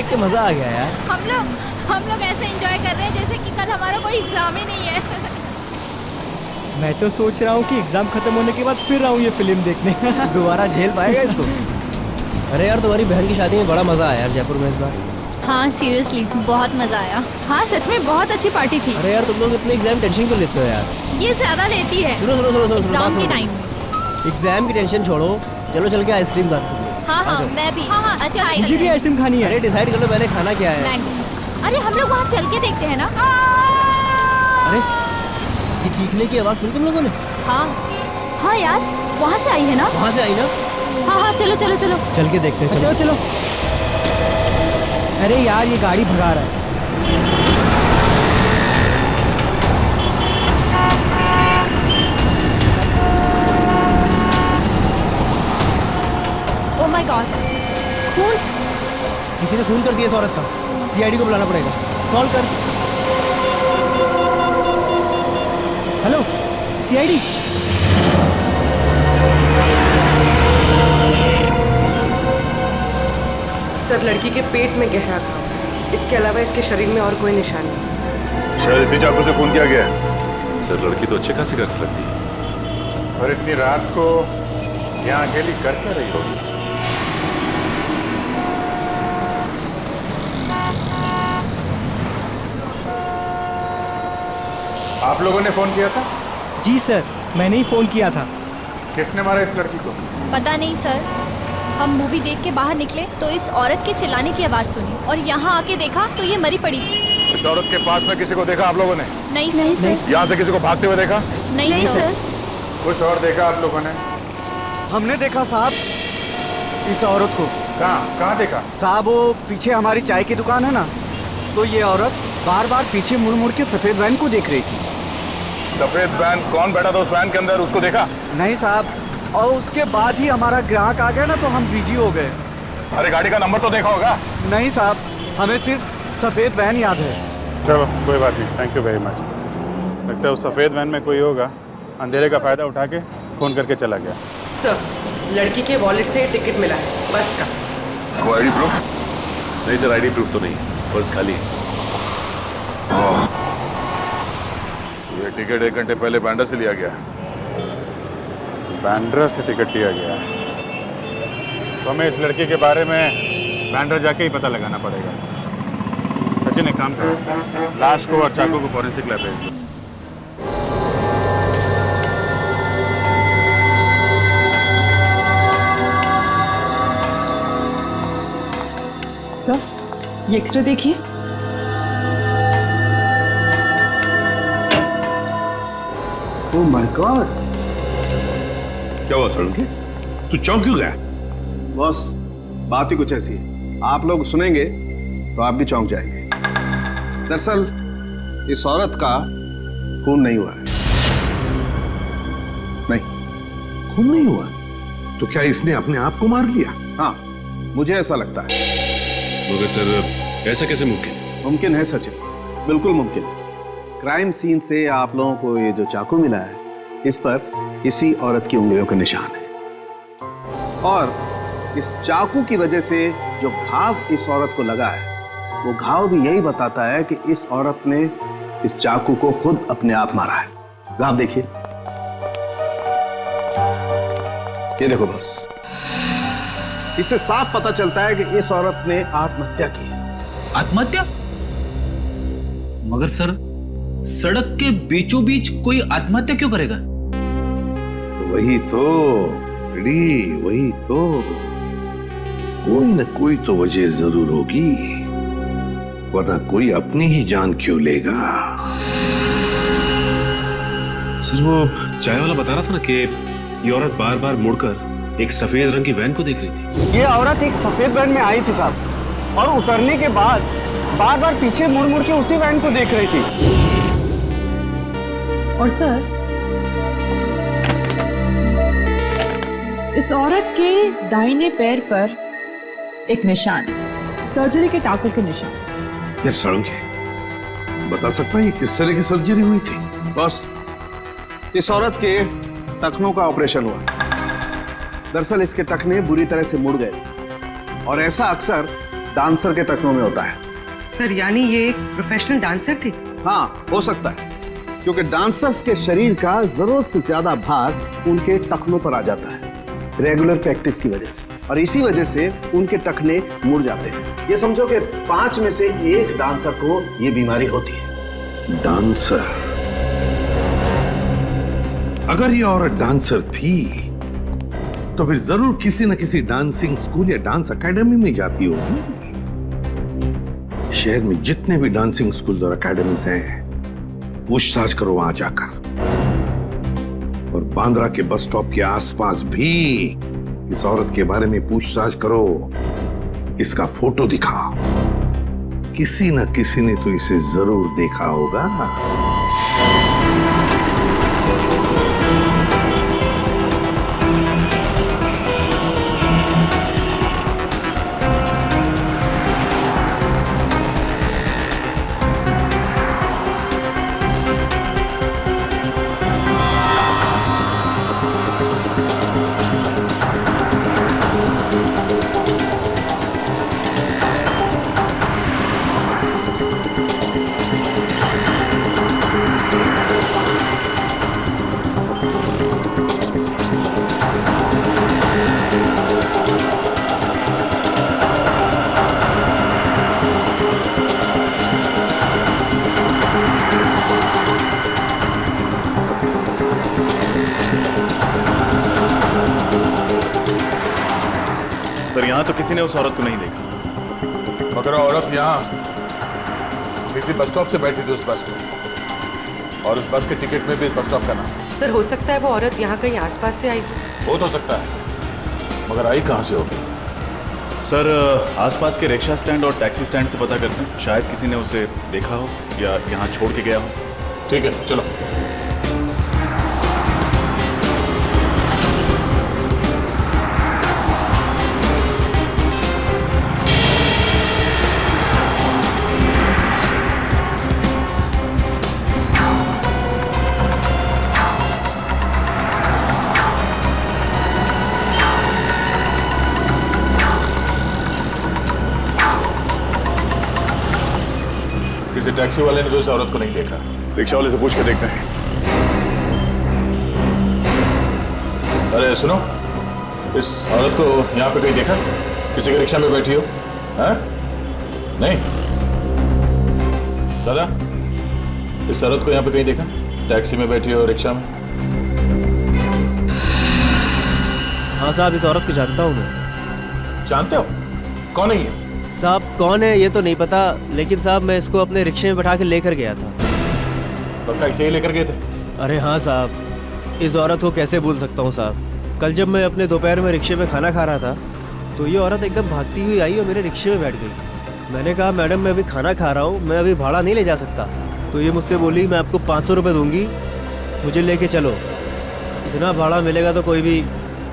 देख के मजा आ गया यार। हम लोग ऐसे एंजॉय कर रहे हैं जैसे कि कल हमारा कोई एग्जाम ही नहीं है। मैं तो सोच रहा हूँ कि एग्जाम खत्म होने के बाद फिर आऊँ ये फिल्म देखने। दोबारा झेल पाएगा इसको? अरे यार तुम्हारी बहन की शादी में बड़ा मजा आया यार जयपुर में इस बार। हाँ सीरियसली बहुत मजा आया। हाँ सच में बहुत अच्छी पार्टी थी। अरे यार तुम लोग इतने एग्जाम टेंशन क्यों लेते हो यार? ये ज्यादा लेती है सुनो एग्जाम के टाइम। एग्जाम की टेंशन छोड़ो, चलो चल के आइसक्रीम खा सकते हो। हाँ मैं भी। हाँ अच्छा मुझे भी आइसक्रीम खानी है। अरे डिसाइड कर लो पहले खाना क्या है। अरे हम लोग वहाँ चल के देखते हैं ना। अरे ये चीखने की आवाज सुनी तुम लोगों ने? हाँ यार वहाँ से आई है ना। वहाँ से आई ना? हाँ चलो चल के देखते हैं। चलो। अरे यार ये गाड़ी भगा रहा है। ओह माय गॉड, खून। किसी ने खून कर दिया इस औरत का। सीआईडी को बुलाना पड़ेगा। कॉल कर। Hello CID. सर लड़की के पेट में गहरा घाव, इसके अलावा इसके शरीर में और कोई निशान नहीं। सर इसी चाकू से खून किया गया है। सर लड़की तो अच्छे खासी कर सकती है। और इतनी रात को यहाँ अकेली कर क्या रही होगी? आप लोगों ने फोन किया था? जी सर मैंने ही फोन किया था। किसने मारा इस लड़की को? पता नहीं सर, हम मूवी देख के बाहर निकले तो इस औरत के चिल्लाने की आवाज सुनी और यहाँ आके देखा तो ये मरी पड़ी थी। इस औरत के पास में किसी को देखा आप लोगों ने? नहीं सर। यहाँ से किसी को भागते हुए देखा? नहीं सर। कुछ और देखा आप लोगों ने? हमने देखा साहब इस औरत को। कहाँ देखा? साहब वो पीछे हमारी चाय की दुकान है ना, तो ये औरत बार बार पीछे मुड़ मुड़ के सफेद वैन को देख रही थी। सफेद वैन? कौन बैठा था उस वैन के अंदर, उसको देखा? नहीं साहब, और उसके बाद ही हमारा ग्राहक आ गया ना तो हम बिजी हो गए। अरे गाड़ी का नंबर तो देखा होगा? नहीं साहब, हमें सिर्फ सफेद वैन याद है। चलो कोई बात नहीं, थैंक यू वेरी मच। लगता है उस सफेद वैन में कोई होगा, अंधेरे का फायदा उठा के फोन करके चला गया। सर लड़की के वॉलेट से टिकट मिला है बस का। वो आईडी प्रूफ? नहीं सर आईडी प्रूफ तो नहीं, पर्स खाली है। ये टिकट 1 घंटे पहले बैंड्रा से लिया गया। बैंड्रा से टिकट लिया गया तो हमें इस लड़के के बारे में बैंड्रा जाके ही पता लगाना पड़ेगा। सचिन एक काम करो, लाश को और चाकू को फॉरेंसिक लैब भेज दो। सर ये एक्सरे देखिए। ओह माय गॉड, क्या हुआ सड़के? तू चौंक क्यों गया? बॉस बात ही कुछ ऐसी है, आप लोग सुनेंगे तो आप भी चौंक जाएंगे। दरअसल इस औरत का खून नहीं हुआ है। नहीं खून नहीं हुआ? तो क्या इसने अपने आप को मार लिया? हाँ मुझे ऐसा लगता है। मगर सर ऐसा कैसे मुमकिन है? मुमकिन है सचिन, बिल्कुल मुमकिन है। क्राइम सीन से आप लोगों को ये जो चाकू मिला है इस पर इसी औरत की उंगलियों का निशान है, और इस चाकू की वजह से जो घाव इस औरत को लगा है वो घाव भी यही बताता है कि इस औरत ने इस चाकू को खुद अपने आप मारा है। घाव देखिए, ये देखो बस, इससे साफ पता चलता है कि इस औरत ने आत्महत्या की है। आत्महत्या? मगर सर सड़क के बीचों बीच कोई आत्महत्या क्यों करेगा? वही तो वही तो, कोई न कोई तो वजह जरूर होगी, वरना कोई अपनी ही जान क्यों लेगा? सर वो चाय वाला बता रहा था ना कि ये औरत बार बार मुड़कर एक सफेद रंग की वैन को देख रही थी। ये औरत एक सफेद वैन में आई थी साहब, और उतरने के बाद बार बार पीछे मुड़ मुड़ के उसी वैन को देख रही थी। और सर इस औरत के दाहिने पैर पर एक निशान, सर्जरी के टाकू के निशान। यार सड़के बता सकता है ये किस तरह की सर्जरी हुई थी? बस इस औरत के टखनों का ऑपरेशन हुआ। दरअसल इसके टखने बुरी तरह से मुड़ गए, और ऐसा अक्सर डांसर के टखनों में होता है। सर यानी ये एक प्रोफेशनल डांसर थी? हाँ, हो सकता है, क्योंकि डांसर्स के शरीर का जरूरत से ज्यादा भार उनके टखनों पर आ जाता है रेगुलर प्रैक्टिस की वजह से, और इसी वजह से उनके टखने मुड़ जाते हैं। ये समझो कि 5 में से 1 डांसर को ये बीमारी होती है। डांसर? अगर ये औरत डांसर थी तो फिर जरूर किसी न किसी डांसिंग स्कूल या डांस एकेडमी में जाती होगी। शहर में जितने भी डांसिंग स्कूल और एकेडमीज हैं, पूछताछ करो वहां जाकर, और बांद्रा के बस स्टॉप के आसपास भी इस औरत के बारे में पूछताछ करो। इसका फोटो दिखाओ, किसी न किसी ने तो इसे जरूर देखा होगा। सर यहाँ तो किसी ने उस औरत को नहीं देखा। मगर औरत यहाँ किसी बस स्टॉप से बैठी थी उस बस में, और उस बस के टिकट में भी इस बस स्टॉप का नाम। सर हो सकता है वो औरत यहाँ कहीं आसपास से आई। हो तो सकता है, मगर आई कहाँ से होगी? सर आसपास के रिक्शा स्टैंड और टैक्सी स्टैंड से पता करते हैं, शायद किसी ने उसे देखा हो या यहाँ छोड़ के गया हो। ठीक है, चलो। किसी टैक्सी वाले ने तो इस औरत को नहीं देखा। रिक्शा वाले से पूछ के देखते हैं। अरे सुनो, इस औरत को यहाँ पे कहीं देखा? किसी के रिक्शा में बैठी हो? हैं? नहीं? दादा, इस औरत को यहाँ पे कहीं देखा? टैक्सी में बैठी हो, रिक्शा में? हाँ साहब, इस औरत को जानता हूँ मैं। जानते हो? कौन है ये? साहब कौन है ये तो नहीं पता, लेकिन साहब मैं इसको अपने रिक्शे में बैठा के लेकर गया था। पक्का इसे ही लेकर गए थे? अरे हाँ साहब, इस औरत को कैसे भूल सकता हूँ साहब। कल जब मैं अपने दोपहर में रिक्शे में खाना खा रहा था तो ये औरत एकदम भागती हुई आई और मेरे रिक्शे में बैठ गई। मैंने कहा मैडम मैं अभी खाना खा रहा हूँ, मैं अभी भाड़ा नहीं ले जा सकता। तो ये मुझसे बोली मैं आपको 500 रुपये दूंगी, मुझे लेके चलो। इतना भाड़ा मिलेगा तो कोई भी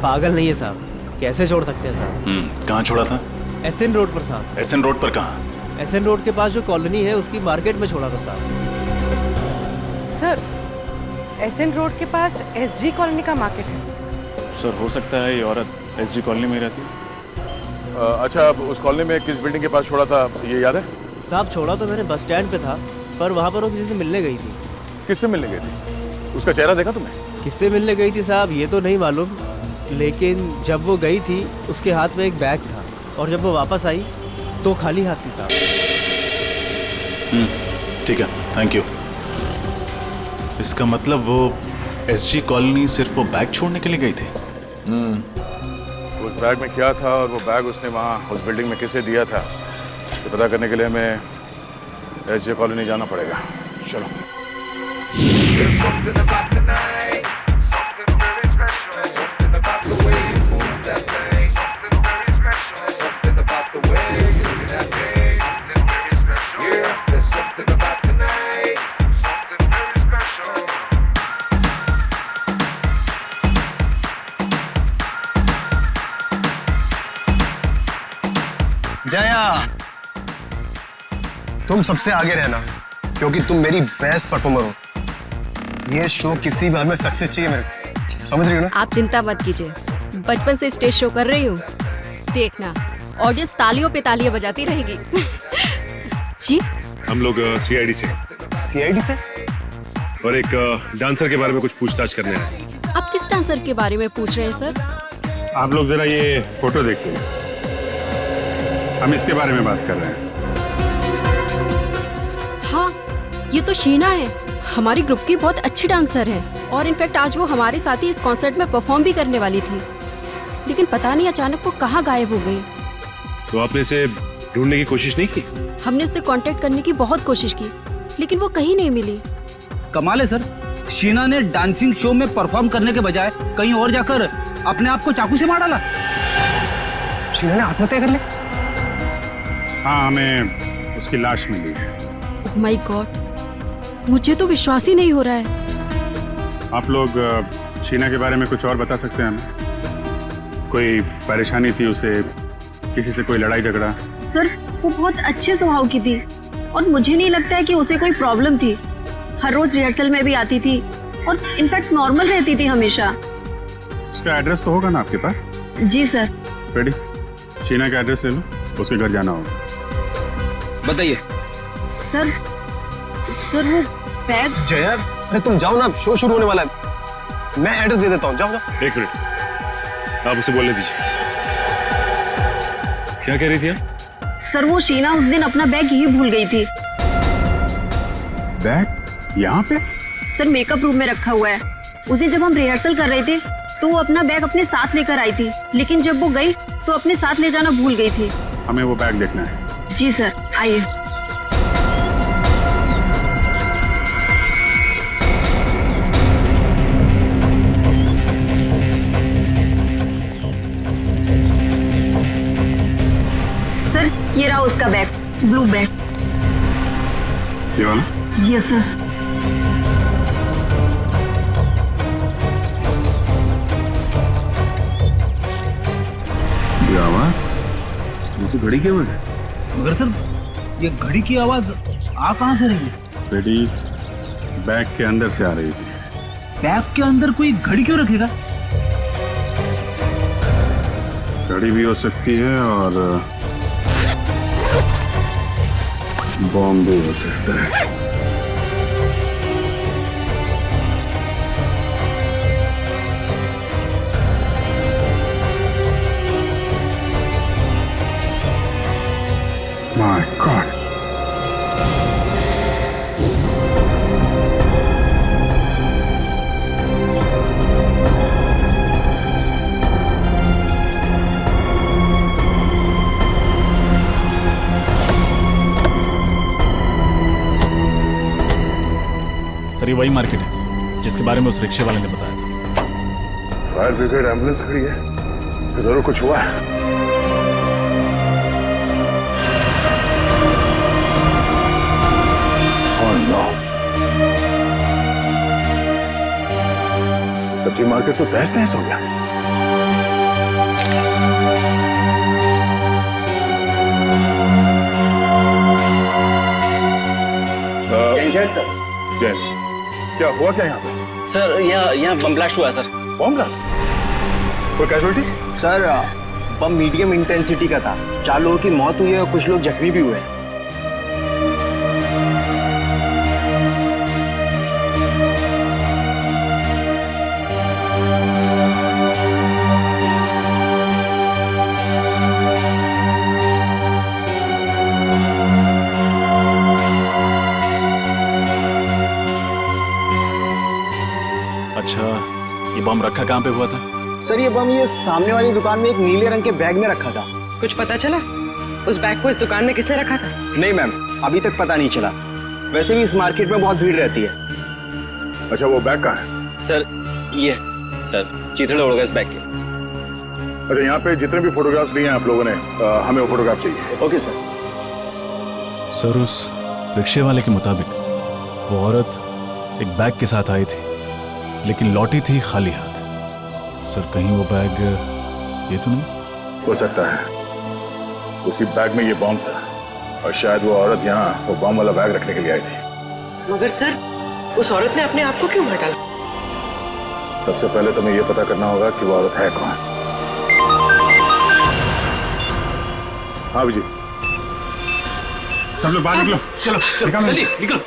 पागल नहीं है साहब, कैसे छोड़ सकते हैं साहब। कहाँ छोड़ा था? एसएन रोड पर साहब। एसएन रोड पर कहाँ? एसएन रोड के पास जो कॉलोनी है उसकी मार्केट में छोड़ा था साहब। सर एसएन रोड के पास एसजी कॉलोनी का मार्केट है। सर हो सकता है ये औरत एसजी कॉलोनी में रहती है। अच्छा, उस कॉलोनी में किस बिल्डिंग के पास छोड़ा था ये याद है? साहब छोड़ा तो मैंने बस स्टैंड पे था, पर वहाँ पर वो किसी से मिलने गई थी। किससे मिलने गई थी? उसका चेहरा देखा तुमने? किससे मिलने गई थी साहब ये तो नहीं मालूम, लेकिन जब वो गई थी उसके हाथ में एक बैग था, और जब वो वापस आई तो खाली हाथ थी साहब। ठीक है, थैंक यू। इसका मतलब वो एसजी कॉलोनी सिर्फ वो बैग छोड़ने के लिए गई थी? उस बैग में क्या था और वो बैग उसने वहाँ उस बिल्डिंग में किसे दिया था, ये पता करने के लिए हमें एसजी कॉलोनी जाना पड़ेगा। चलो। जया, तुम सबसे आगे रहना क्योंकि तुम मेरी बेस्ट परफॉर्मर हो। ये शो किसी बार में सक्सेस चाहिए मेरे को, समझ रही हो ना? आप चिंता मत कीजिए, बचपन से स्टेज शो कर रही हूँ, देखना ऑडियंस तालियों पे तालियां बजाती रहेगी। जी हम लोग सीआईडी से। सीआईडी से? और एक डांसर के बारे में कुछ पूछताछ करने आए। आप किस डांसर के बारे में पूछ रहे हैं सर? आप लोग जरा ये फोटो देखिए, हम इसके बारे में बात कर रहे हैं। हाँ, ये तो शीना है, हमारी ग्रुप की बहुत अच्छी डांसर है और इनफैक्ट आज वो हमारे साथ ही इस कॉन्सर्ट में परफॉर्म भी करने वाली थी, लेकिन पता नहीं अचानक वो कहाँ गायब हो गई। तो आपने इसे ढूंढने की कोशिश नहीं की? हमने उससे कांटेक्ट करने की बहुत कोशिश की, लेकिन वो कहीं नहीं मिली। कमाल है सर, शीना ने डांसिंग शो में परफॉर्म करने के बजाय कहीं और जाकर अपने आप को चाकू से मार डाला। शीना ने आत्महत्या कर ली? हाँ, हमें उसकी लाश मिली है। ओह माय गॉड, मुझे तो विश्वास ही नहीं हो रहा है। आप लोग शीना के बारे में कुछ और बता सकते हैं हमें? कोई परेशानी थी उसे, किसी से कोई लड़ाई झगड़ा? सर वो बहुत अच्छे स्वभाव की थी और मुझे नहीं लगता है कि उसे कोई प्रॉब्लम थी। हर रोज रिहर्सल में भी आती थी और इनफैक्ट नॉर्मल रहती थी हमेशा। उसका एड्रेस तो होगा ना आपके पास? जी सर। रेडी, शीना का एड्रेस ले लो, उसके घर जाना होगा। बताइए सर। सर वो बैग। जया, अरे तुम जाओ ना, शो शुरू होने वाला है। मैं एड्रेस दे देता हूँ, जाओ जाओ। एक मिनट, आप उसे बोलने दीजिए। क्या कह रही थी आप? सर वो शीना उस दिन अपना बैग यही भूल गई थी। बैग यहाँ पे? सर मेकअप रूम में रखा हुआ है। उस दिन जब हम रिहर्सल कर रहे थे तो वो अपना बैग अपने साथ लेकर आई थी, लेकिन जब वो गई तो अपने साथ ले जाना भूल गई थी। हमें वो बैग देखना है। जी सर, आइए। सर ये रहा उसका बैग, ब्लू बैग। ये वाला? जी सर। ये आवाज, ये तो घड़ी की आवाज है। मगर सर ये घड़ी की आवाज आ कहाँ से रही है? घड़ी बैग के अंदर से आ रही थी। बैग के अंदर कोई घड़ी क्यों रखेगा? घड़ी भी हो सकती है और बॉम्ब भी हो सकता है। My God. सर ये वही मार्केट है जिसके बारे में उस रिक्शे वाले ने बताया था। फायर ब्रिगेड एम्बुलेंस खड़ी है, जरूर कुछ हुआ है। सब्जी मार्केट तो तहस नहस हो गया। क्या हुआ क्या यहाँ पे? सर यहाँ बम ब्लास्ट हुआ है सर। Bomb blast? कोई कैजुअलिटीज? सर बम मीडियम इंटेंसिटी का था। 4 लोगों की मौत हुई है और कुछ लोग जख्मी भी हुए हैं। अच्छा, ये बम रखा कहाँ पे हुआ था? सर ये बम ये सामने वाली दुकान में एक नीले रंग के बैग में रखा था। कुछ पता चला उस बैग को इस दुकान में किसने रखा था? नहीं मैम, अभी तक पता नहीं चला। वैसे भी इस मार्केट में बहुत भीड़ रहती है। अच्छा वो बैग कहाँ है? सर ये सर चिथड़े उड़ गए इस बैग के। अच्छा यहाँ पे जितने भी फोटोग्राफ्स लिए हैं आप लोगों ने, हमें वो फोटोग्राफ चाहिए। Okay sir. सर उस रिक्शे वाले के मुताबिक वो औरत एक बैग के साथ आई थी, लेकिन लौटी थी खाली हाथ। सर कहीं वो बैग ये तो नहीं? हो सकता है उसी बैग में ये बॉम्ब था और शायद वो औरत यहाँ वो बॉम्ब वाला बैग रखने के लिए आई थी। मगर सर उस औरत ने अपने आप को क्यों मार डाला? सबसे पहले तुम्हें ये पता करना होगा कि वो औरत है कौन। हाँ विजय, सब लोग बाहर निकलो। चलो निकलो जल्दी निकलो।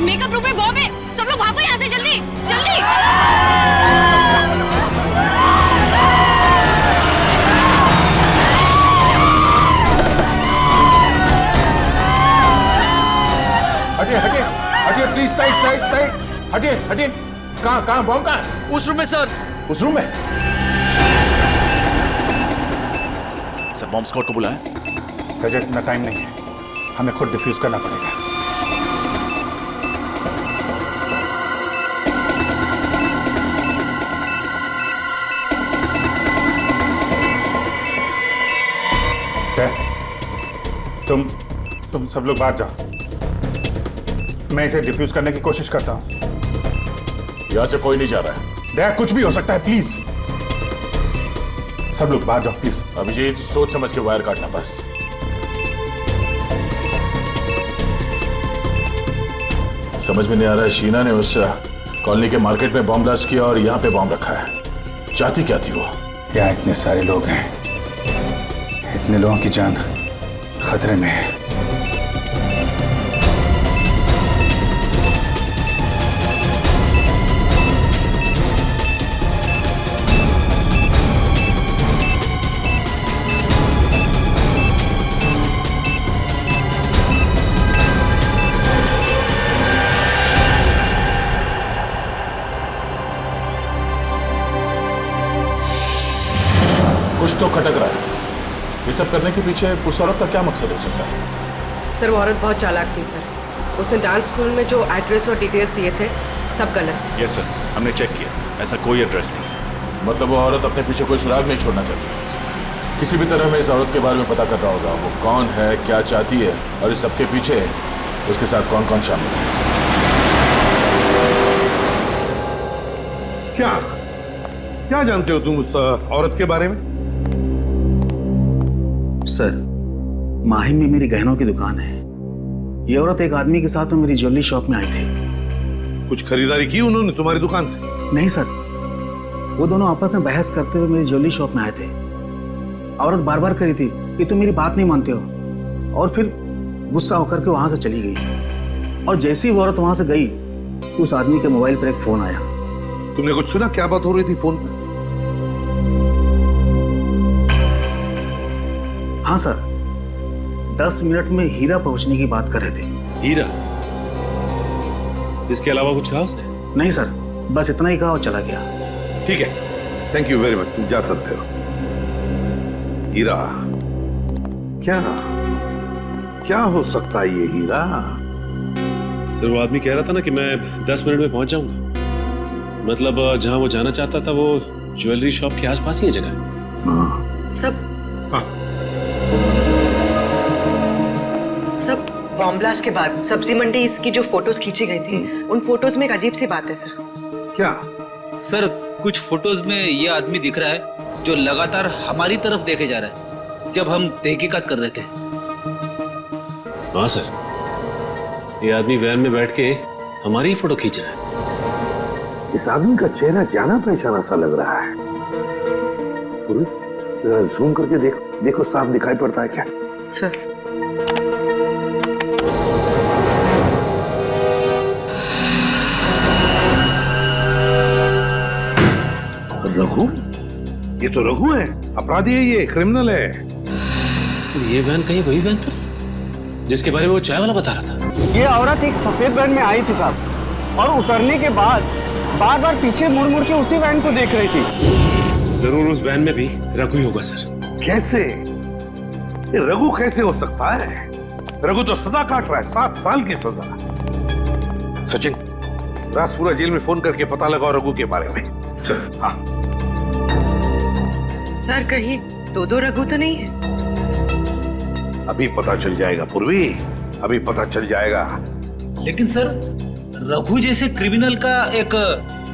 मेकअप रूम में बॉम्ब है, सब लोग भागो यहाँ से जल्दी जल्दी। हटिए हटिए हटिए प्लीज, साइड साइड साइड, हटिए हटिए। कहाँ बॉम्ब कहाँ है? उस रूम में सर। उस रूम में? सर बॉम्ब स्क्वाड को बुलाया। रजत, इतना टाइम नहीं है, हमें खुद डिफ्यूज करना पड़ेगा। तुम सब लोग बाहर जाओ, मैं इसे डिफ्यूज करने की कोशिश करता हूं। यहां से कोई नहीं जा रहा है। दया, कुछ भी हो सकता है, प्लीज सब लोग बाहर जाओ प्लीज। अभिजीत, सोच समझ के वायर काटना बस। समझ में नहीं आ रहा है, शीना ने उस कॉलोनी के मार्केट में बॉम्ब ब्लास्ट किया और यहाँ पे बॉम्ब रखा है। चाहती क्या थी वो? यहाँ इतने सारे लोग हैं, इतने लोगों की जान खतरे में है। कुछ तो खटक रहा है। ये सब करने के पीछे उस औरत का क्या मकसद हो सकता है? सर वो औरत बहुत चालाक थी सर। उसने डांस स्कूल में जो एड्रेस और डिटेल्स दिए थे सब गलत। यस सर, हमने चेक किया, ऐसा कोई एड्रेस नहीं है। मतलब वो औरत अपने पीछे कोई सुराग नहीं छोड़ना चाहती। किसी भी तरह हमें इस औरत के बारे में पता करना होगा, वो कौन है, क्या चाहती है और इस सबके पीछे उसके साथ कौन कौन शामिल है। क्या जानते हो तुम उस औरत के बारे में? सर, माहिम में मेरी गहनों की दुकान है। ये औरत एक आदमी के साथ मेरी ज्वेलरी शॉप में आई थी। कुछ खरीदारी की उन्होंने तुम्हारी दुकान से? नहीं सर, वो दोनों आपस में बहस करते हुए मेरी ज्वेलरी शॉप में आए थे। औरत बार बार करी थी कि तुम मेरी बात नहीं मानते हो, और फिर गुस्सा होकर के वहां से चली गई। और जैसे ही वो औरत वहां से गई, उस आदमी के मोबाइल पर एक फोन आया। तुमने कुछ सुना? क्या बात हो रही थी फोन पर? हाँ सर, 10 मिनट में हीरा पहुंचने की बात कर रहे थे। हीरा? इसके अलावा कुछ कहा उसने? नहीं सर, बस इतना ही कहा और चला गया। ठीक है, थैंक यू वेरी मच, तुम जा सकते हो। हीरा? क्या हो सकता है ये हीरा? सर वो आदमी कह रहा था ना कि मैं 10 मिनट में पहुंच जाऊंगा। मतलब जहां वो जाना चाहता था वो ज्वेलरी शॉप के आसपास ही है जगह। सब बॉम्ब ब्लास्ट के बाद सब्जी मंडी इसकी जो फोटोज खींची गई थी, उन फोटोज में एक अजीब सी बात है सर। क्या? सर कुछ फोटोज में ये आदमी दिख रहा है जो लगातार हमारी तरफ देखे जा रहा है जब हम तहकीकात कर रहे थे। हाँ सर, ये आदमी वैन में बैठ के हमारी ही फोटो खींच रहा है। इस आदमी का चेहरा जाना पहचाना सा लग रहा है। जरा जूम करके देखो साफ दिखाई पड़ता है क्या? सर रघु? ये तो रघु है, अपराधी है, ये क्रिमिनल है। तो ये वैन कहीं वही वैन तो जिसके बारे में वो चाय वाला बता रहा था? ये औरत एक सफेद वैन में आई थी साहब, और उतरने के बाद बार बार पीछे मुड़ मुड़ के उसी वैन को देख रही थी। जरूर उस वैन में भी रघु ही होगा सर। कैसे? ये रघु कैसे हो सकता है? रघु तो सजा काट रहा है, 7 साल की सजा। सचिन, राजपुरा जेल में फोन करके पता लगाओ रघु के बारे में। चल। हाँ सर, कहीं दो रघु तो नहीं है? अभी पता चल जाएगा पूर्वी, अभी पता चल जाएगा। लेकिन सर, रघु जैसे क्रिमिनल का एक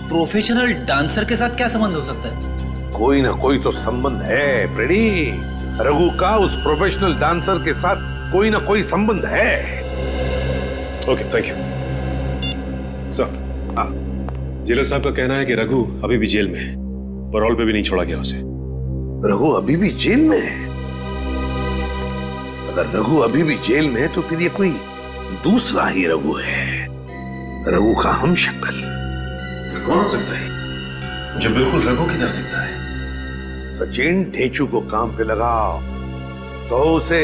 प्रोफेशनल डांसर के साथ क्या संबंध हो सकता है? कोई ना कोई तो संबंध है प्रेडी। रघु का उस प्रोफेशनल डांसर के साथ कोई ना कोई संबंध है। Okay, thank you sir. Jailer साहब का कहना है कि रघु अभी भी जेल में है, पैरोल पे भी नहीं छोड़ा गया उसे। रघु अभी भी जेल में है? अगर रघु अभी भी जेल में है तो फिर ये कोई दूसरा ही रघु है, रघु का हम शक्ल। कौन हो सकता है जो बिल्कुल रघु की तरह दिखता है? सचिन, ढेंचू को काम पे लगाओ तो उसे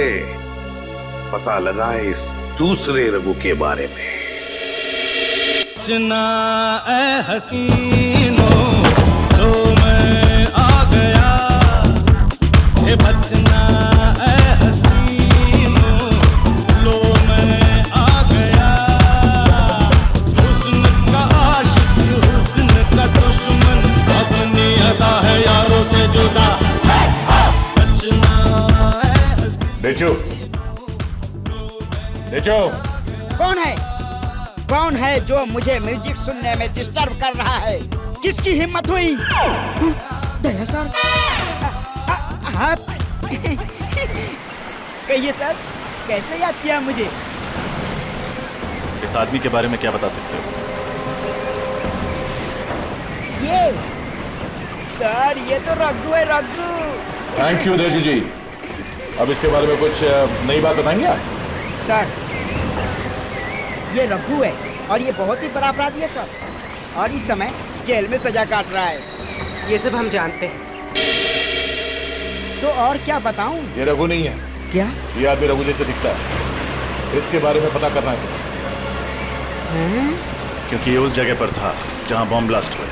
पता लगाए इस दूसरे रघु के बारे में। बचना ए हसीनो तो मैं आ गया, ये बचना ए हसीनो लो मैं आ गया। हुस्न का आशिक हुस्न का दुश्मन, अपनी अदा है यारों से जुदा। बचना ए हसीनो। डेचू, डेचू। कौन है? कौन है जो मुझे म्यूजिक सुनने में डिस्टर्ब कर रहा है? किसकी हिम्मत हुई? दया सर, आप कहिए सर, कैसे याद किया मुझे? इस आदमी के बारे में क्या बता सकते हो? ये सर, ये तो रघु है, रघु। थैंक यू डेचू जी। अब इसके बारे में कुछ नई बात बताएंगे आप? सर, ये रघु है और ये बहुत ही बड़ा अपराधी है सर, और इस समय जेल में सजा काट रहा है। ये सब हम जानते हैं। तो और क्या बताऊं? ये रघु नहीं है। क्या? ये आदमी रघु जैसे दिखता है, इसके बारे में पता करना है। क्योंकि ये उस जगह पर था जहां बॉम्ब ब्लास्ट हुए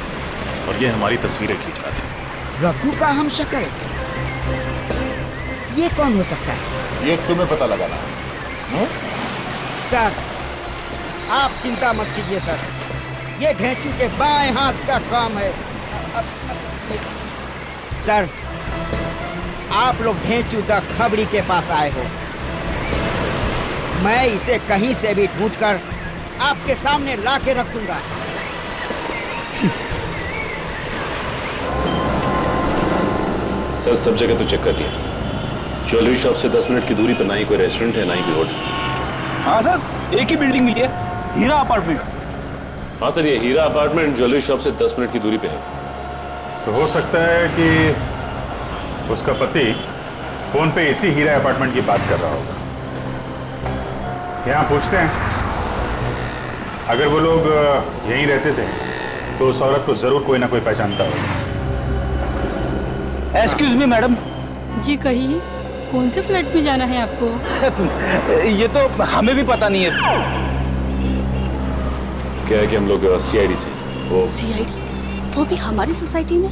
और ये हमारी तस्वीरें खींच रहा था। रघु का हम शक्ल, ये कौन हो सकता है? ये तुम्हें पता लगाना है। सर, आप चिंता मत कीजिए सर, ये ढेंचू के बाएं हाथ का काम है। सर, आप लोग ढेंचू द खबरी के पास आए हो। मैं इसे कहीं से भी ढूंढकर आपके सामने ला के रख दूंगा। सर, सब जगह तो चेक कर लिया। ज्वेलरी शॉप से 10 मिनट की दूरी पर ना ही कोई रेस्टोरेंट है, ना ही कोई होटल। हाँ सर, एक ही बिल्डिंग मिली है, हीरा अपार्टमेंट। हाँ सर, ये हीरा अपार्टमेंट ज्वेलरी शॉप से 10 मिनट की दूरी पे है। तो हो सकता है कि उसका पति फोन पे इसी हीरा अपार्टमेंट की बात कर रहा होगा। यहाँ पूछते हैं, अगर वो लोग यहीं रहते थे तो उस औरत को जरूर कोई ना कोई पहचानता होगा। Excuse me madam. जी कहिए, कौन से फ्लैट में जाना है आपको? ये तो हमें भी पता नहीं है। क्या है कि हम लोग सीआईडी से। सीआईडी? वो भी हमारी सोसाइटी में?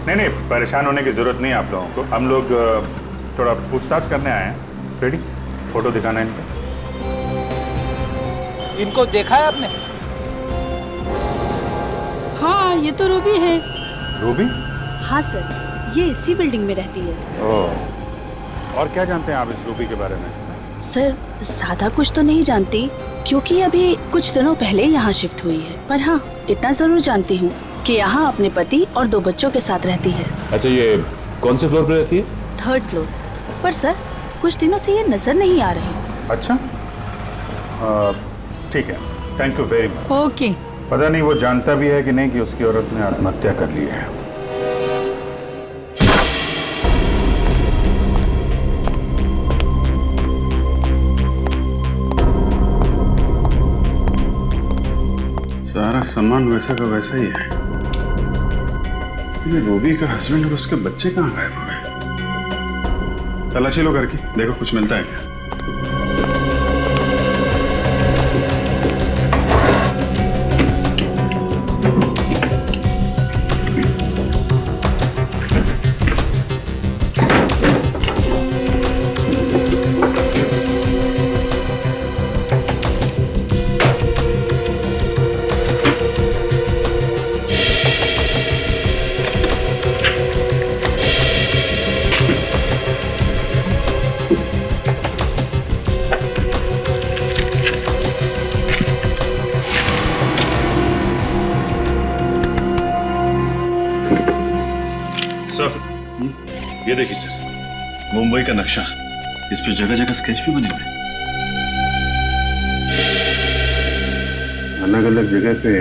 नहीं, परेशान होने की जरूरत नहीं है आप लोगों को। हम लोग थोड़ा पूछताछ करने आए हैं। रेडी? फोटो दिखाना है इनका। इनको देखा है आपने? हाँ, ये तो रूबी है। रूबी? हाँ सर, ये इसी बिल्डिंग में रहती है। ओह, और क्या जानते हैं आप इस रूबी के बारे में? सर, ज्यादा कुछ तो नहीं जानती, क्योंकि अभी कुछ दिनों पहले यहाँ शिफ्ट हुई है। पर हाँ, इतना जरूर जानती हूँ कि यहाँ अपने पति और 2 बच्चों के साथ रहती है। अच्छा, ये कौन से फ्लोर पे रहती है? 3rd floor. पर सर, कुछ दिनों से ये नजर नहीं आ रही। अच्छा, ठीक है, thank you very much. Okay. पता नहीं वो जानता भी है कि नहीं कि उसकी औरत ने आत्महत्या कर ली है। सारा सामान वैसा का वैसा ही है। ये रूबी का हस्बैंड और उसके बच्चे कहाँ गायब हो गए? तलाशी लो करके, देखो कुछ मिलता है क्या। ये देखिए सर, मुंबई का नक्शा। इस पे जगह जगह स्केच भी बने हुए हैं। अलग अलग जगह पे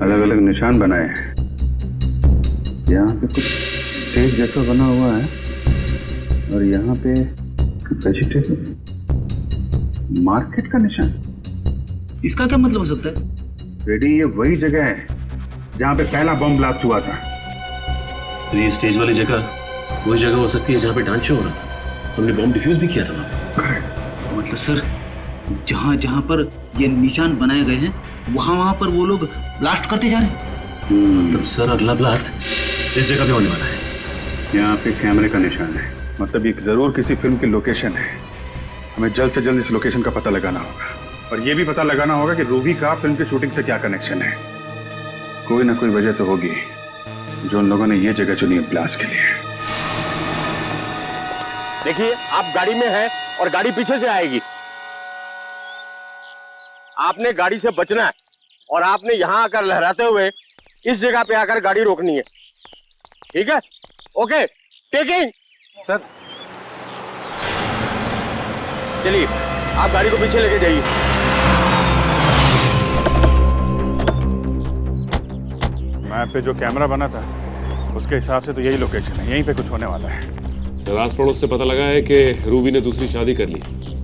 अलग अलग निशान बनाए हैं। यहाँ पे कुछ स्टेज जैसा बना हुआ है और यहाँ पे वेजिटेबल मार्केट का निशान, इसका क्या मतलब हो सकता है? रेडी, ये वही जगह है जहां पे पहला बम ब्लास्ट हुआ था। तो ये स्टेज वाली जगह वही जगह हो सकती है जहाँ पे डांस शो हो रहा था। हमने बम डिफ्यूज भी किया था वहाँ पे। मतलब सर, जहाँ जहाँ पर ये निशान बनाए गए हैं वहाँ पर वो लोग ब्लास्ट करते जा रहे हैं। मतलब सर अगला ब्लास्ट इस जगह पे होने वाला है। यहाँ पे कैमरे का निशान है, मतलब एक जरूर किसी फिल्म की लोकेशन है। हमें जल्द से जल्द इस लोकेशन का पता लगाना होगा और ये भी पता लगाना होगा कि रूबी का फिल्म की शूटिंग से क्या कनेक्शन है। कोई ना कोई वजह तो होगी जो उन लोगों ने ये जगह चुनी है ब्लास्ट के लिए। देखिए, आप गाड़ी में हैं और गाड़ी पीछे से आएगी। आपने गाड़ी से बचना है और आपने यहां आकर लहराते हुए इस जगह पे आकर गाड़ी रोकनी है, ठीक है? Okay, taking. सर चलिए, आप गाड़ी को पीछे लेके जाइए। मैप पे जो कैमरा बना था उसके हिसाब से तो यही लोकेशन है, यहीं पे कुछ होने वाला है। सर आस पड़ोस से पता लगा है कि रूबी ने दूसरी शादी कर ली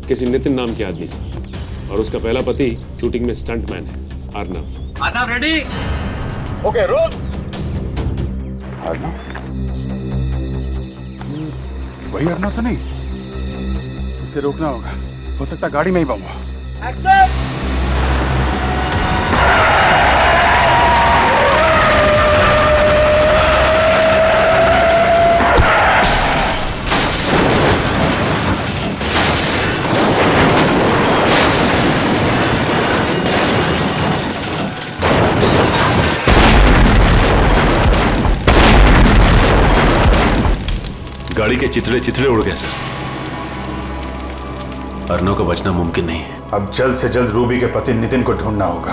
किसी नितिन नाम के आदमी से, और उसका पहला पति शूटिंग में स्टंटमैन है, Arnav. Arnav ready? Okay, roll. Arnav? वही अर्नव तो नहीं? इसे रोकना होगा, हो सकता गाड़ी में ही बम हो। एक्शन! गाड़ी के चिथड़े चिथड़े उड़ गए सर। अर्नव को बचना मुमकिन नहीं है। अब जल्द से जल्द रूबी के पति नितिन को ढूंढना होगा।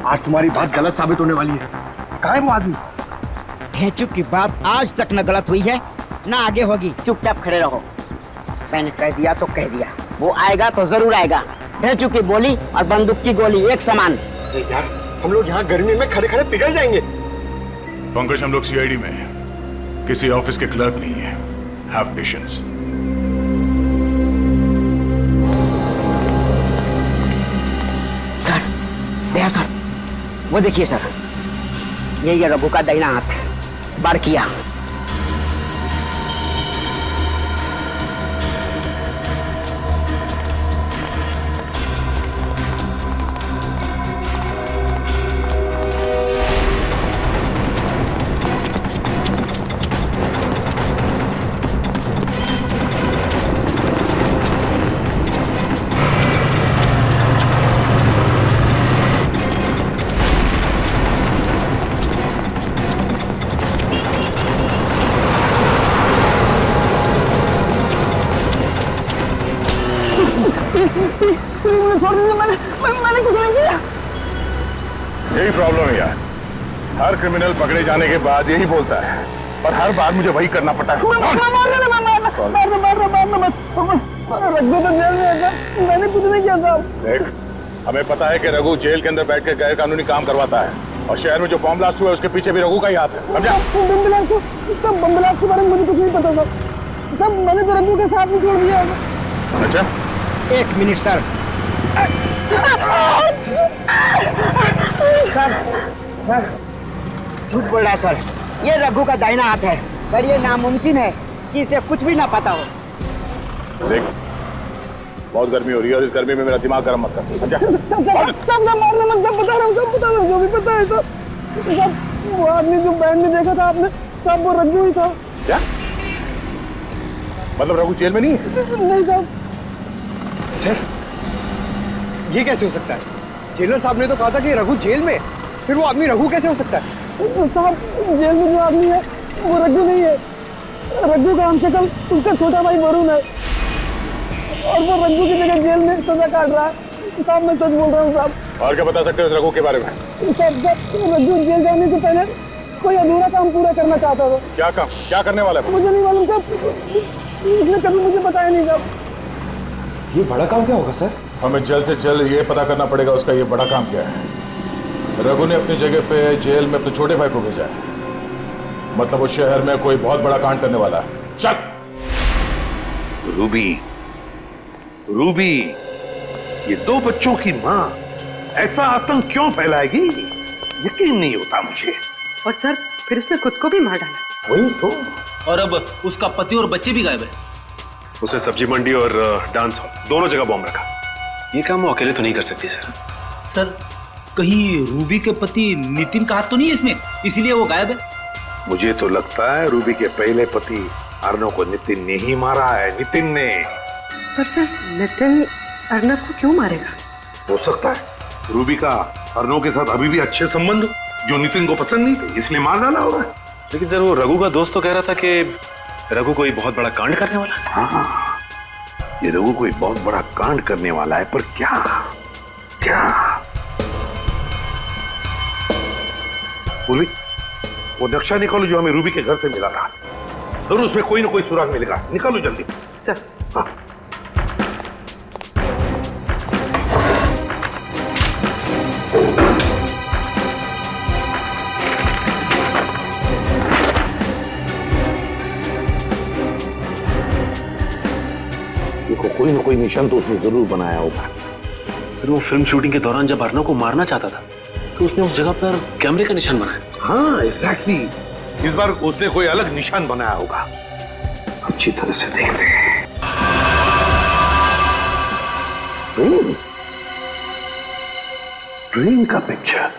आज तुम्हारी बात गलत साबित होने वाली है। कहाँ है वो आदमी? ढेंचू की बात आज तक न गलत हुई है न आगे होगी। चुपचाप खड़े रहो। मैंने कह दिया तो कह दिया, वो आएगा तो जरूर आएगा। ढेंचू की बोली और बंदूक की गोली एक समान। यार, हम लोग यहाँ गर्मी में खड़े खड़े पिघल जाएंगे। पंकज, हम लोग सीआईडी में हैं, किसी ऑफिस के क्लर्क नहीं है। Have patience. Sir, Daya sir, वो देखिए सर, ये रघु का दाहिना हाथ बार किया। यही प्रॉब्लम है यार, हर क्रिमिनल पकड़े जाने के बाद यही बोलता है, और हर बार मुझे वही करना पड़ता है। मैंने कुछ नहीं किया था। देख, हमें पता है कि रघु जेल के अंदर बैठ के गैर कानूनी काम करवाता है, और शहर में जो बम ब्लास्ट हुआ है उसके पीछे भी रघु का ही हाथ है। समझा? बम ब्लास्ट के बारे में मुझे कुछ नहीं पता था। सब मैंने तो रघु के साथ ही छोड़ दिया। अच्छा, एक मिनट सर। सर, झूठ बोल रहा है सर। ये रघु का दाहिना हाथ है, पर ये नामुमकिन है कि इसे कुछ भी ना पता हो। देख, बहुत गर्मी हो रही है और इस गर्मी में मेरा दिमाग गर्म मत कर। समझा? सब मारने मत, सब बता रहा हूँ, सब बता रहा हूँ, जो भी पता है सब। वो आदमी जो बैंड में देखा था आपने, सब वो रघु ही था। क्या? मतलब रघु जेल में नहीं है? नहीं साहब। सर, ये कैसे हो सकता है? जेलर साहब ने तो कहा था कि रघु जेल में, फिर वो आदमी रघु कैसे हो सकता है? साहब, जेल में जो आदमी है वो रघु नहीं है। रघु का हम शक्ल उसका छोटा भाई वरुण है, और वो रघु की जगह जेल में सजा काट रहा है। साहब, मैं सच बोल रहा हूँ साहब। और क्या बता सकते हो रघु के बारे में? रघु जेल जाने से पहले कोई अधूरा काम पूरा करना चाहता था। क्या काम? क्या करने वाला है? मुझे नहीं मालूम साहब, उसने कभी मुझे बताया नहीं साहब। ये बड़ा काम क्या होगा सर? हमें जल्द से जल्द ये पता करना पड़ेगा उसका ये बड़ा काम क्या है। रघु ने अपनी जगह पे जेल में अपने छोटे भाई को भेजा है, मतलब उस शहर में कोई बहुत बड़ा कांड करने वाला है। चल। रूबी, रूबी, ये दो बच्चों की माँ ऐसा आतंक क्यों फैलाएगी? यकीन नहीं होता मुझे। और सर फिर उसने खुद को भी मार डाला। वही तो। और अब उसका पति और बच्चे भी गायब है। उसने सब्जी मंडी और डांस हॉल दोनों जगह बॉम्ब रखा। ये काम वो अकेले तो नहीं कर सकती सर। सर कहीं रूबी के पति नितिन का हाथ तो नहीं है इसमें, इसीलिए वो गायब है? मुझे तो लगता है रूबी के पहले पति अर्नव को नितिन ने ही मारा है। नितिन ने। पर सर नितिन अर्नव को क्यों मारेगा? हो सकता है रूबी का अर्नव के साथ अभी भी अच्छे संबंध जो नितिन को पसंद नहीं थे, इसलिए मार डाला होगा। लेकिन सर वो रघु का दोस्त तो कह रहा था कि रघु कोई बहुत बड़ा कांड करने वाला है। हाँ, ये रघु कोई बहुत बड़ा कांड करने वाला है, पर क्या? क्या? पूर्वी, वो नक्शा निकालो जो हमें रूबी के घर से मिला था। जरूर उसमें कोई ना कोई सुराग मिलेगा। निकालो जल्दी। सर। हाँ। देखो कोई ना कोई निशान तो उसने जरूर बनाया होगा। सर वो फिल्म शूटिंग के दौरान जब अर्नव को मारना चाहता था तो उसने उस जगह पर कैमरे का निशान बनाया। हाँ एग्जैक्टली। इस बार उसने कोई अलग निशान बनाया होगा। अच्छी तरह से देखते हैं। ट्रेन का पिक्चर।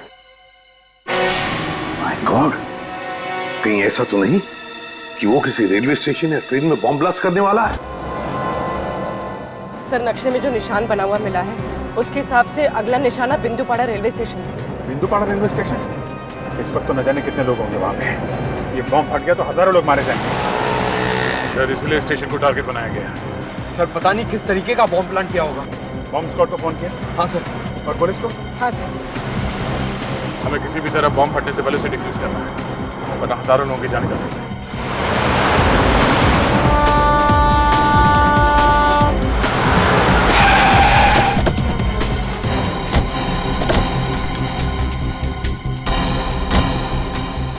माय गॉड, कहीं ऐसा तो नहीं कि वो किसी रेलवे स्टेशन या ट्रेन में बॉम्ब ब्लास्ट करने वाला है? सर नक्शे में जो निशान बना हुआ मिला है उसके हिसाब से अगला निशाना बिंदुपाड़ा रेलवे स्टेशन है। बिंदुपाड़ा रेलवे स्टेशन? इस वक्त तो न जाने कितने लोग होंगे वहां पे। ये बॉम्ब फट गया तो हजारों लोग मारे जाएंगे। सर इसलिए स्टेशन को टारगेट बनाया गया। सर पता नहीं किस तरीके का बॉम्ब प्लान किया होगा। बॉम्ब स्क्वाड को फोन किया? हाँ सर। और पुलिस को? हाँ सर। हमें किसी भी तरह बॉम्ब फटने से पहले उसे डिफ्यूज करना है, वरना हजारों लोगों की जाने जा सकती है।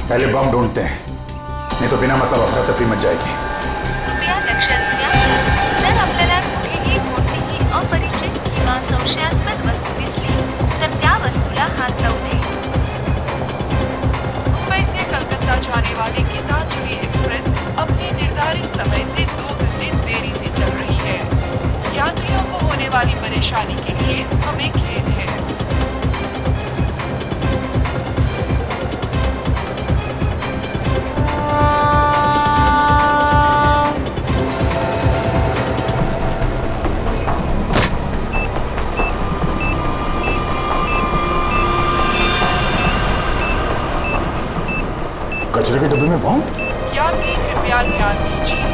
पहले बम ढूंढते हैं, नहीं तो बिना मतलब अफरा तफरी मच जाएगी। कृपया लक्षात घ्या, जर आपल्याला कुठेही कोणतीही अपरिचित किंवा संशयास्पद वस्तू दिसली तर त्या वस्तूला हात लावू नये। मुंबई से कलकत्ता जाने वाली गीतांजलि एक्सप्रेस अपने निर्धारित समय से 2 घंटे देरी से चल रही है। यात्रियों को होने वाली परेशानी के लिए हमें खेद है। कचरे के डब्बे में बॉम्ब? यात्री कृपया ध्यान दीजिए,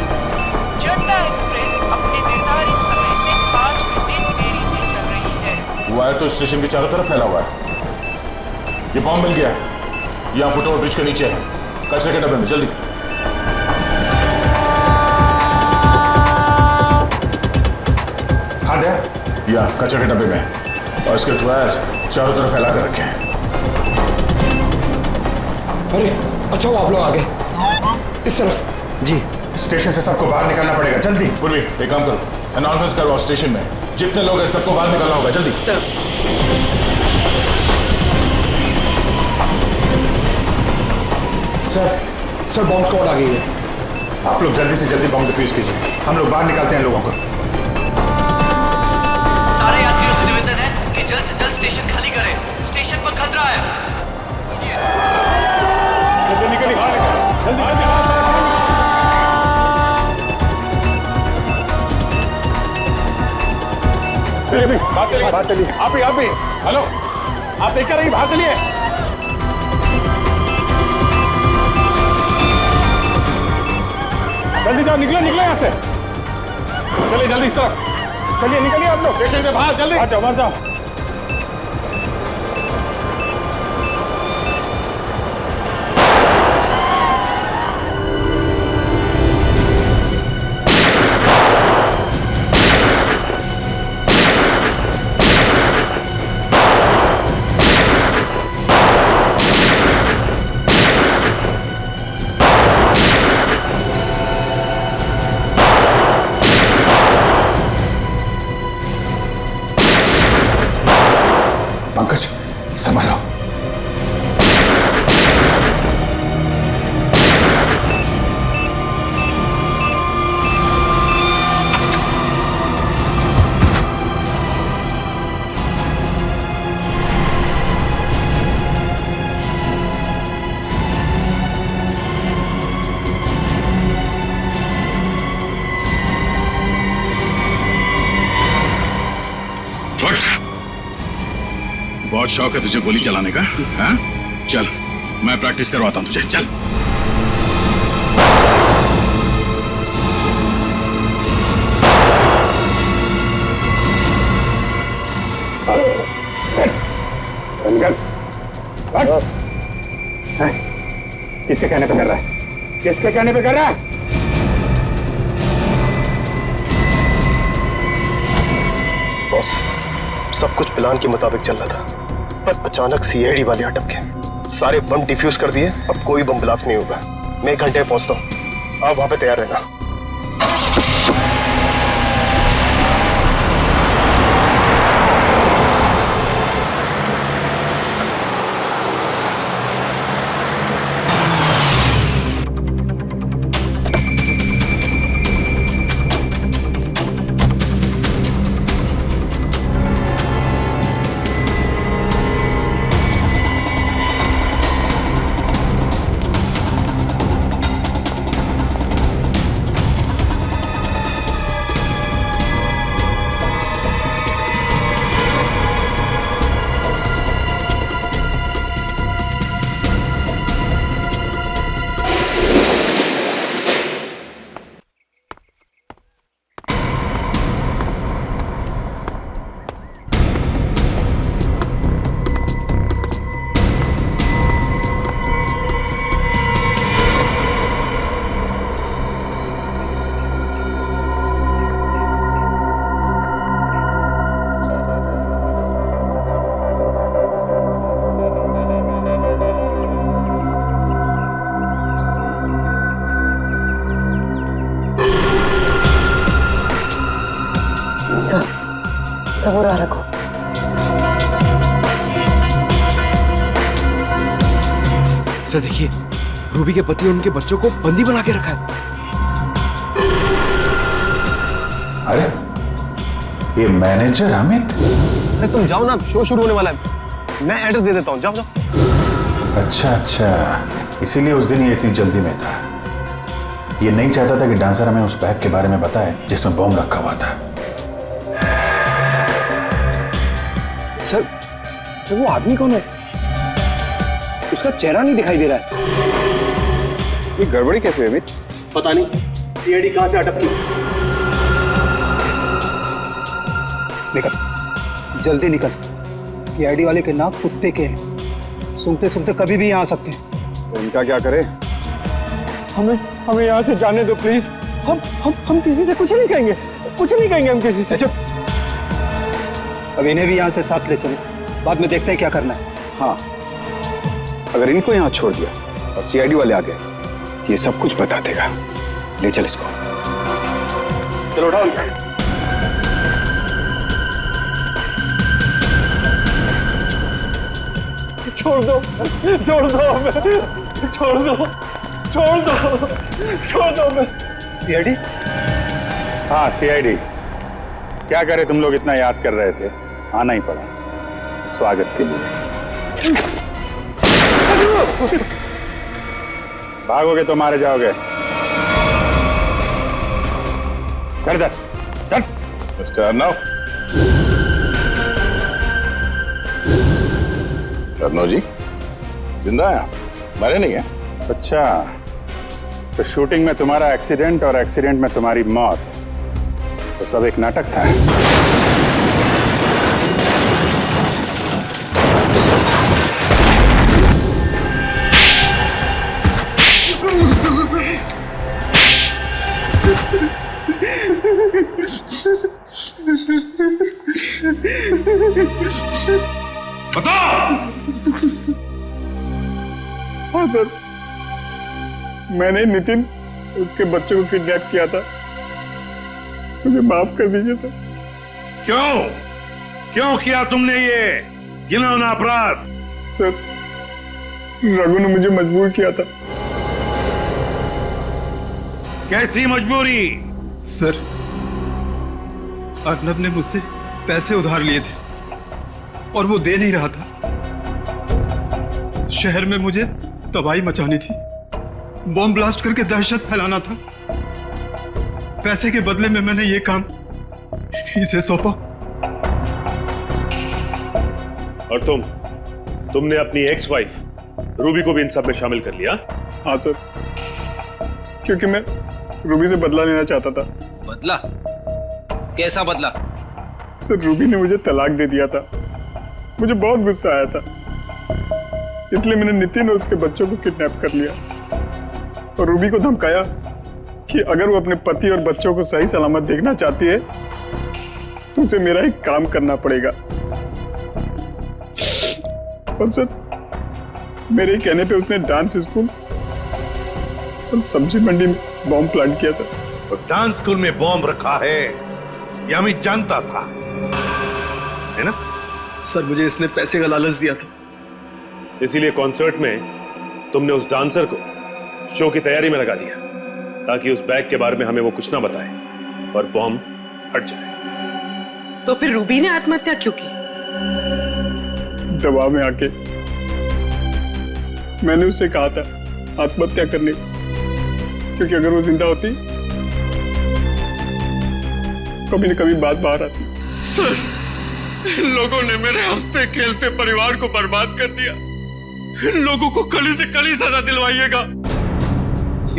जनता एक्सप्रेस अपने निर्धारित समय से 5 घंटे देरी से चल रही है। वायर तो स्टेशन के चारों तरफ फैला हुआ है। ये बॉम्ब मिल गया है, यहाँ फुटओवर ब्रिज के नीचे है, कचरे के डब्बे में। जल्दी। हाँ दे, यहाँ कचरे के डब्बे में, और इसके वायर चारों तरफ फैला कर रखे हैं। अरे अच्छा वो आप लोग आ गए। इस तरफ। जी। स्टेशन से सबको बाहर निकलना पड़ेगा, जल्दी। पूर्वी एक काम करो, अनाउंसमेंट करो स्टेशन में, जितने लोग हैं सबको बाहर निकलना होगा, जल्दी। सर बॉम्ब स्क्वाड आ गई है। आप लोग जल्दी से जल्दी बॉम्ब डिफ्यूज कीजिए, हम लोग बाहर निकालते हैं लोगों को। सारे यात्रियों से निवेदन है कि जल्द से जल्द स्टेशन खाली करें, स्टेशन पर खतरा है। निकलिए, बात चलिए। आप ही हेलो, आप देखकर रहिए, बाहर चलिए। जल्दी जाओ, निकलो यहाँ से। चलिए जल्दी इस तरफ, चलिए निकलिए आप लोग स्टेशन के बाहर, जल्दी। बाहर जाओ। संभालो। बहुत शौक है तुझे गोली चलाने का, हाँ? चल, मैं प्रैक्टिस करवाता हूं तुझे, चल। किसके कहने पे कर रहा है? किसके कहने पे कर रहा है? बॉस, सब कुछ प्लान के मुताबिक चल रहा था, पर अचानक सीआईडी वाले अटक गए। सारे बम डिफ्यूज कर दिए, अब कोई बम ब्लास्ट नहीं होगा। मैं 1 घंटे में पहुंचता हूँ, आप वहां पे तैयार रहना। सबूर रखो। सर देखिए, रूबी के पति और उनके बच्चों को बंदी बना के रखा है। अरे ये मैनेजर अमित? अरे तुम जाओ ना, शो शुरू होने वाला है। मैं एड्रेस दे देता हूँ, जाओ जाओ। अच्छा, इसीलिए उस दिन ये इतनी जल्दी में था। ये नहीं चाहता था कि डांसर हमें उस बैग के बारे में बताए जिसमें बम रखा हुआ था। सर वो आदमी कौन है? उसका चेहरा नहीं दिखाई दे रहा है। ये गड़बड़ी कैसे हुई अमित? पता नहीं, सीआईडी कहां से अटक की। निकल, जल्दी निकल। सीआईडी वाले के नाक कुत्ते के हैं, सूंघते सूंघते कभी भी यहाँ आ सकते हैं। तो इनका क्या करे? हमें यहाँ से जाने दो प्लीज। हम किसी से कुछ नहीं कहेंगे, कुछ नहीं कहेंगे हम किसी से। अब इन्हें भी यहाँ से साथ ले चलो, बाद में देखते हैं क्या करना है। हाँ, अगर इनको यहाँ छोड़ दिया और सीआईडी वाले आ गए, ये सब कुछ बता देगा। ले चल इसको। चलो उठाओ। छोड़ दो हमें, छोड़ दो हमें। सीआईडी? हाँ, सीआईडी। क्या करे, तुम लोग इतना याद कर रहे थे, आना ही पड़ा स्वागत के लिए। भागोगे तो मारे जाओगे। चल मिस्टर अर्नव। अर्नव जी जिंदा है? मरे नहीं है? अच्छा, तो शूटिंग में तुम्हारा एक्सीडेंट और एक्सीडेंट में तुम्हारी मौत, तो सब एक नाटक था। बता। हाँ सर, मैंने नितिन उसके बच्चों को किडनैप किया था। मुझे माफ कर दीजिए सर। क्यों किया तुमने ये घिनौना अपराध? सर, रघु ने मुझे मजबूर किया था। कैसी मजबूरी? सर, अर्नब ने मुझसे पैसे उधार लिए थे और वो दे नहीं रहा था। शहर में मुझे तबाही मचानी थी, बॉम्ब ब्लास्ट करके दहशत फैलाना था। पैसे के बदले में मैंने ये काम इसे सौंपा। और तुमने अपनी एक्स वाइफ रूबी को भी इन सब में शामिल कर लिया? हाँ सर, क्योंकि मैं रूबी से बदला लेना चाहता था। बदला? कैसा बदला? सर, रूबी ने मुझे तलाक दे दिया था। मुझे बहुत गुस्सा आया था, इसलिए मैंने नितिन और उसके बच्चों को किडनैप कर लिया और रूबी को धमकाया कि अगर वो अपने पति और बच्चों को सही सलामत देखना चाहती है तो उसे मेरा एक काम करना पड़ेगा। और सर, मेरे कहने पे उसने डांस स्कूल और सब्जी मंडी में बॉम्ब प्लांट किया सर। तो डांस स्कूल में बॉम्ब रखा है यह मैं जानता था, है ना? सर, मुझे इसने पैसे का लालच दिया था। इसीलिए कॉन्सर्ट में तुमने उस डांसर को शो की तैयारी में लगा दिया ताकि उस बैग के बारे में हमें वो कुछ ना बताए और बॉम्ब फट जाए। तो फिर रूबी ने आत्महत्या क्यों की? दबाव में आके मैंने उससे कहा था आत्महत्या करने, क्योंकि अगर वो जिंदा होती कभी न कभी बात बाहर आती। सर, इन लोगों ने मेरे हंसते खेलते परिवार को बर्बाद कर दिया। इन लोगों को कड़ी से कड़ी सजा दिलवाइएगा।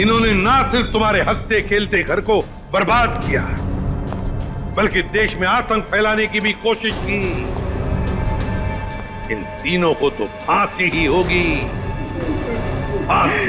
इन्होंने ना सिर्फ तुम्हारे हंसते खेलते घर को बर्बाद किया, बल्कि देश में आतंक फैलाने की भी कोशिश की। इन तीनों को तो फांसी ही होगी, फांसी।